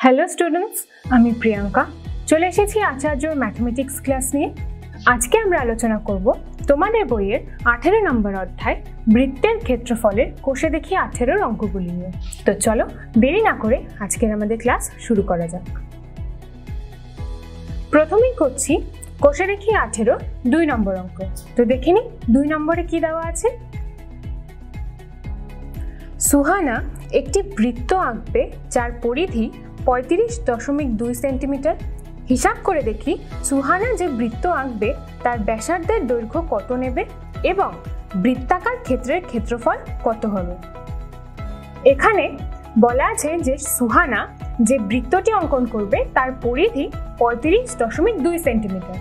Hello students, আমি প্রিয়াঙ্কা চলে এসেছি আচার্যর ম্যাথমেটিক্স ক্লাস নিয়ে। আজকে আমরা আলোচনা করব তোমাদের বইয়ের 18 নম্বর অধ্যায় বৃত্তের ক্ষেত্রফলের কোষে দেখি 18 অঙ্কগুলি নিয়ে। তো চলো দেরি না করে আজকের আমাদের ক্লাস শুরু করা যাক। প্রথমেই করছি কোষে দেখি 18 2 নম্বর অঙ্ক। তো দেখে নি 2 নম্বরে কি দেওয়া আছে। সুহানা একটি বৃত্ত আঁকবে যার পরিধি 35.2 সেন্টিমিটার। হিসাব করে দেখি সুহানা যে বৃত্ত আঁকবে তার ব্যাসার্ধের দৈর্ঘ্য কত নেবে এবং বৃত্তাকার ক্ষেত্রের ক্ষেত্রফল কত হবে। এখানে বলা আছে যে সুহানা যে বৃত্তটি অঙ্কন করবে তার পরিধি 35.2 সেন্টিমিটার।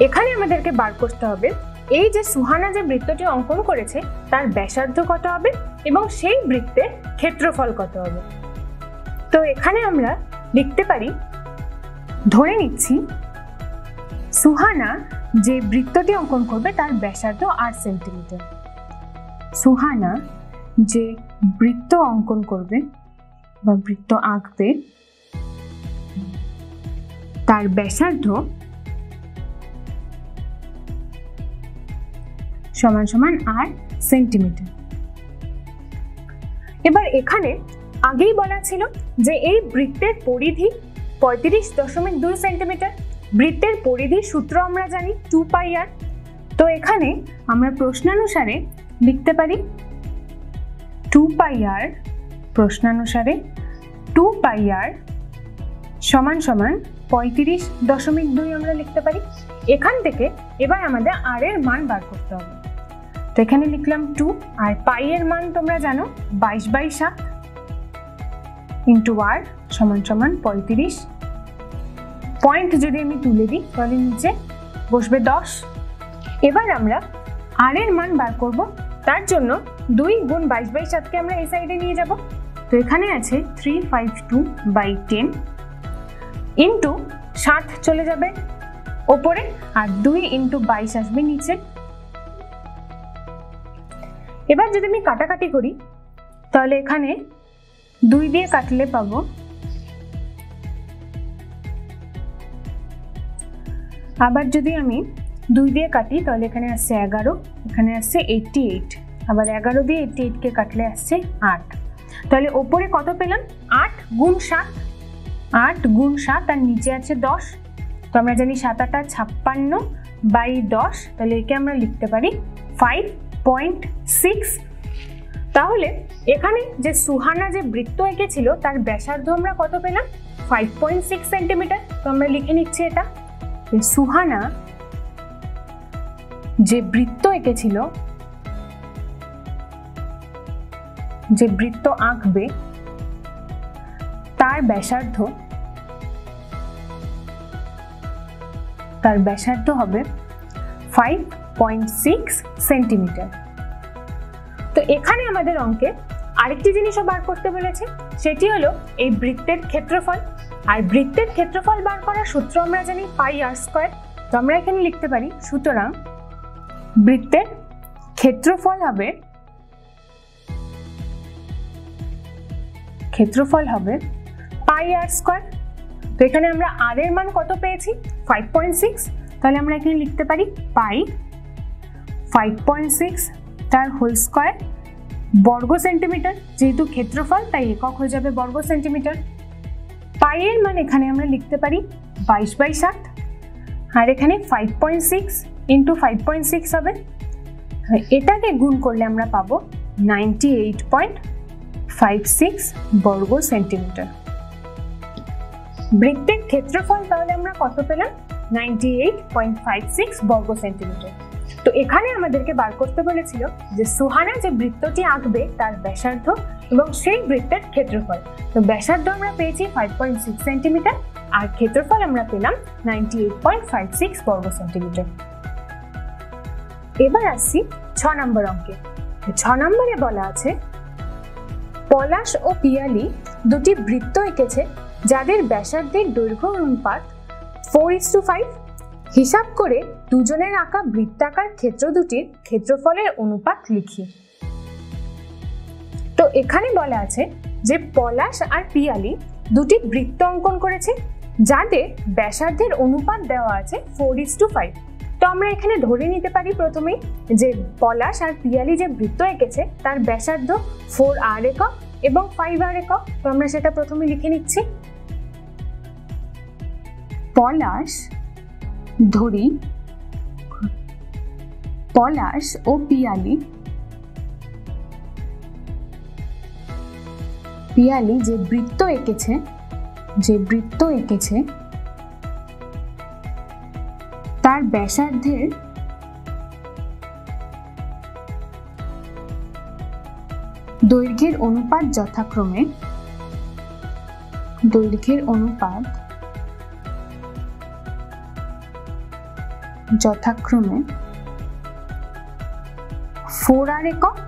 এখানে আমাদেরকে বার করতে হবে এই যে সুহানা যে বৃত্তটি অঙ্কন করেছে তার ব্যাসার্ধ কত হবে এবং সেই বৃত্তের ক্ষেত্রফল কত হবে। তো এখানে আমরা লিখতে পারি, ধরে নিচ্ছি সুহানা যে বৃত্তটি অঙ্কন করবে তার ব্যাসার্ধ 8 সেন্টিমিটার। সুহানা যে বৃত্ত অঙ্কন করবে বা বৃত্ত আঁকবে তার ব্যাসার্ধ সমান সমান 8 সেন্টিমিটার। এবার এখানে আগেই বলা ছিল যে এই বৃত্তের পরিধি 35.2 সেন্টিমিটার। বৃত্তের পরিধির সূত্র আমরা জানি 2πr। তো এখানে আমরা প্রশ্নানুসারে লিখতে পারি 2πr, প্রশ্নানুসারে 2πr সমান সমান 35.2 আমরা লিখতে পারি। এখান থেকে এবার আমাদের r এর মান বার করতে হবে। তো এখানে লিখলাম 2 আর পাই এর মান তোমরা জানো 22/7 ইন্টু r সমান সমান 35। পয়েন্ট যদি আমি তুলে দিই তাহলে নিচে বসবে 10। এবার আমরা r এর মান বার করব। তার জন্য 2 গুণ 22/7 কে আমরা এই সাইডে নিয়ে যাব। তো এখানে আছে 352/10 ইন্টু 7 চলে যাবে ওপরে আর 2 ইন্টু 22 আসবে নিচে। এবার যদি আমি কাটাকাটি করি তাহলে এখানে 2 দিয়ে কাটলে পাবো আবার যদি আমি 2 দিয়ে কাটি তাহলে এখানে আসছে 11, এখানে আসছে 88, আবার 11 দিয়ে 88 কে কাটলে আসছে 8। তাহলে ওপরে কত পেলাম 8 গুণ 7, 8 গুণ 7 আর নিচে আছে 10। তো আমরা জানি 7 8 56/10, তাহলে একে আমরা লিখতে পারি 5.6। তাহলে এখানে যে সুহানা যে বৃত্ত এঁকেছিল তার ব্যাসার্ধ আমরা কত পেলাম 5.6 সেন্টিমিটার। তো আমরা লিখে নিচ্ছি এটা, সুহানা যে বৃত্ত এঁকেছিল, যে বৃত্ত আঁকবে তার ব্যাসার্ধ হবে 5.6 সেন্টিমিটার। তো এখানে আমাদের অঙ্কে আরেকটি জিনিসও বার করতে বলেছে, সেটি হলো এই বৃত্তের ক্ষেত্রফল। আর বৃত্তের ক্ষেত্রফল বার করার সূত্র আমরা জানি πr²। তো আমরা এখানে লিখতে পারি সুতরাং বৃত্তের ক্ষেত্রফল হবে πr²। তো এখানে আমরা r এর মান কত পেয়েছি 5.6, তাহলে আমরা এখানে লিখতে পারি পাই 5.6 তার হোল স্কয়ার বর্গ সেন্টিমিটার। যেহেতু ক্ষেত্রফল তাই একক হয়ে যাবে বর্গ সেন্টিমিটার। পাই এর মান এখানে আমরা লিখতে পারি 22/7 আর এখানে 5.6 ইন্টু 5.6 হবে। এটাকে গুণ করলে আমরা পাবো 98.56 বর্গ সেন্টিমিটার। বৃত্তের ক্ষেত্রফল তাহলে আমরা কত পেলাম 98.56 বর্গ সেন্টিমিটার। তো এখানে আমাদেরকে বার করতে বলেছিল যে সুহানা যে বৃত্তটি আঁকবে তার ব্যাসার্ধ এবং সেই বৃত্তের ক্ষেত্রফল। তো ব্যাসার্ধ আমরা পেয়েছি 5.6 সেন্টিমিটার আর ক্ষেত্রফল আমরা পেলাম 98.56 বর্গ সেন্টিমিটার। এবার আসছি 6 নম্বর অঙ্কে। 6 নম্বরে বলা আছে পলাশ ও পিয়ালি দুটি বৃত্ত এঁকেছে যাদের ব্যাসার্ধের দৈর্ঘ্য অনুপাত 4:5। হিসাব করে দুজনের আঁকা বৃত্তাকার ক্ষেত্র দুটির ক্ষেত্রফলের অনুপাত লিখি। তো এখানে বলা আছে যে পলাশ আর পিয়ালি দুটি বৃত্ত অঙ্কন করেছি যাদের ব্যাসার্ধের অনুপাত দেওয়া আছে 4:5। তো আমরা এখানে ধরে নিতে পারি প্রথমেই যে পলাশ আর পিয়ালি যে বৃত্ত এঁকেছে তার ব্যাসার্ধ 4r একক এবং 5r একক। তো আমরা সেটা প্রথমে লিখে নিচ্ছি। পলাশ ধরি পলাশ ও পিয়ালি যে বৃত্ত এঁকেছে তার ব্যাসার্ধের দৈর্ঘ্যের অনুপাত যথাক্রমে 4r একক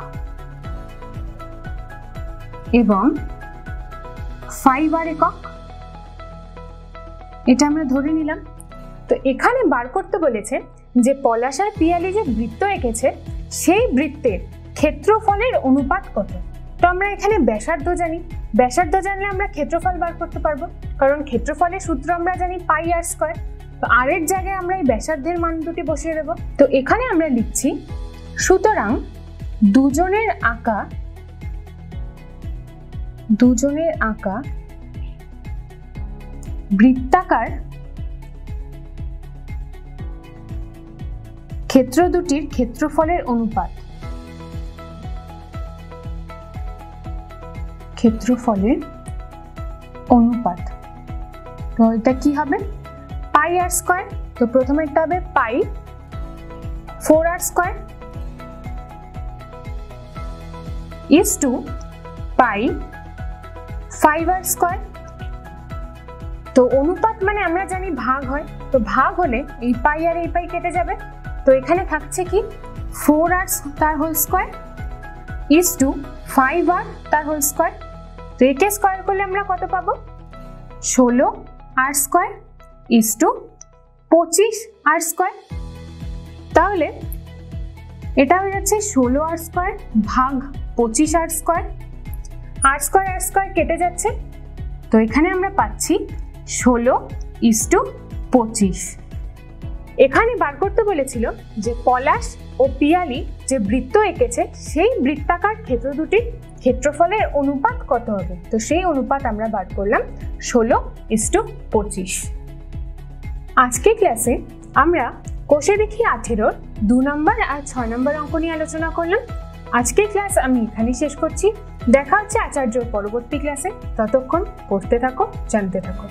এবং 5r একক, এটা আমরা ধরে নিলাম। তো এখানে বার করতে বলেছে যে পলাশ আর পিয়ালি যে বৃত্ত এঁকেছে সেই বৃত্তের ক্ষেত্রফলের অনুপাত কত। তো আমরা এখানে ব্যাসার্ধ জানি, ব্যাসার্ধ জানলে আমরা ক্ষেত্রফল বার করতে পারবো, কারণ ক্ষেত্রফলের সূত্র আমরা জানি πr²। তো r এর জায়গায় আমরা এই ব্যাসার্ধের মান দুটি বসিয়ে দেব। তো এখানে আমরা লিখছি সুতরাং দুজনের আঁকা বৃত্তাকার ক্ষেত্র দুটির ক্ষেত্রফলের অনুপাত তো এটা কি হবে πr²। তো প্রথমে একটা হবে পাই 4r² is to pi 5r²। তো অনুপাত মানে আমরা জানি ভাগ হয়, তো ভাগ হলে এই পাই আর এই পাই কেটে যাবে। তো এখানে থাকছে কি 4r তার whole square is to 5r তার হোল স্কয়ার। তো একে স্কয়ার করলে আমরা কত পাবো 16r² is to 25r²। তাহলে এটা হয়ে যাচ্ছে 16r² ভাগ 25r², r² কেটে যাচ্ছে। তো এখানে আমরা পাচ্ছি 16:25। এখানে বার করতে বলেছিল যে পলাশ ও পিয়ালি যে বৃত্ত এঁকেছে সেই বৃত্তাকার ক্ষেত্র দুটির ক্ষেত্রফলের অনুপাত কত হবে। তো সেই অনুপাত আমরা বার করলাম 16:25। আজকে ক্লাসে আমরা কোষে দেখি 18 2 নম্বর আর 6 নম্বর অঙ্ক নিয়ে আলোচনা করলাম। আজকের ক্লাস আমি এখানে শেষ করছি। দেখা হচ্ছে আচার্যর পরবর্তী ক্লাসে। ততক্ষণ পড়তে থাকো, জানতে থাকো।